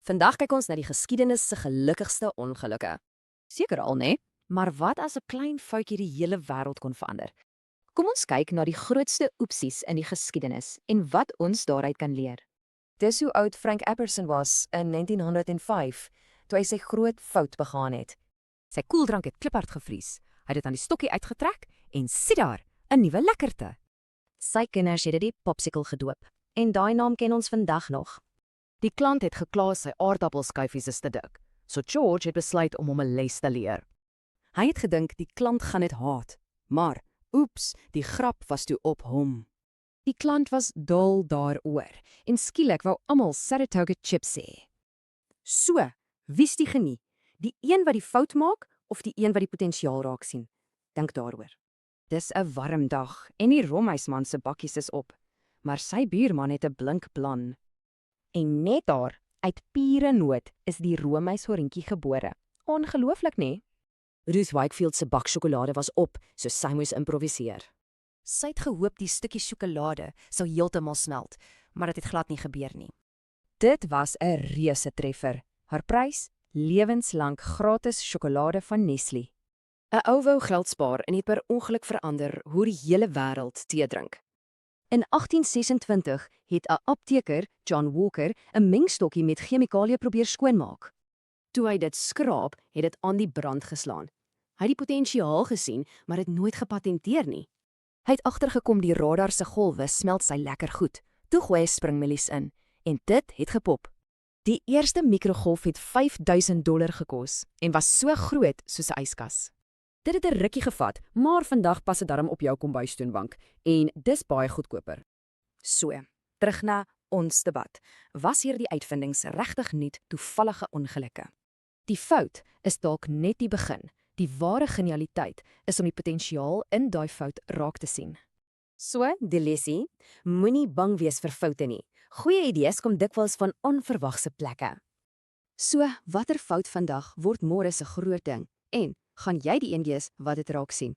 Vandag kyk ons na die geskiedenis se gelukkigste ongelukke. Seker al, né? Maar wat as 'n klein foutjie die hele wêreld kon verander? Kom ons kyk na die grootste oepsies in die geskiedenis en wat ons daaruit kan leer. Dis hoe oud Frank Apperson was in 1905, toe hy sy groot fout begaan het. Sy koeldrank het kliphard gevries. Hy het dit aan die stokkie uitgetrek en sien daar, 'n nuwe lekkerte. Sy kinders het dit die popsicle gedoop en daai naam ken ons vandag nog. Die klant het gekla sy aardappelskyfies is te dik, so George het besluit om hom 'n les te leer. Hy het gedink die klant gaan dit haat, maar oeps, die grap was toe op hom. Die klant was dol daaroor en skielik wou almal Saratoga chips hê. So, wie's die genie? Die een wat die fout maak of die een wat die potensiaal raak sien? Dink daaroor. Dis 'n warm dag en die romhuisman se bakkies is op, maar sy buurman het 'n blink plan. En net daar, uit pure nood, is die roomhuishorentjie gebore. Ongelooflik, nê? Ruth Wakefield se bak sjokolade was op, so sy moes improviseer. Sy het gehoop die stukkie sjokolade sou heeltemal smelt, maar dit het glad nie gebeur nie. Dit was 'n reuse treffer. Haar prys? Lewenslank gratis sjokolade van Nestlé. 'n Ou wou geld spaar en het per ongeluk verander hoe die hele wêreld tee drink. In 1826 het 'n apteker, John Walker, 'n mengstokkie met chemikalieë probeer skoonmaak. Toe hy dit skraap, het dit aan die brand geslaan. Hy het die potensiaal gesien, maar het nooit gepatenteer nie. Hy het agtergekom die radar se golwe smelt sy lekker goed. Toe gooi hy springmelies in en dit het gepop. Die eerste mikrogolf het $5,000 gekos en was so groot soos 'n yskas. Dit het 'n rukkie gevat, maar vandag pas dit darm op jou kombuistoonbank en dis baie goedkoper. So, terug na ons debat. Was hierdie uitvindings regtig nie toevallige ongelukke? Die fout is dalk net die begin. Die ware genialiteit is om die potensiaal in daai fout raak te sien. So, die lesie, moenie bang wees vir foute nie. Goeie idees kom dikwels van onverwagse plekke. So, watter fout vandag word môre se groot ding? En gaan jy die een wees wat dit raak sien?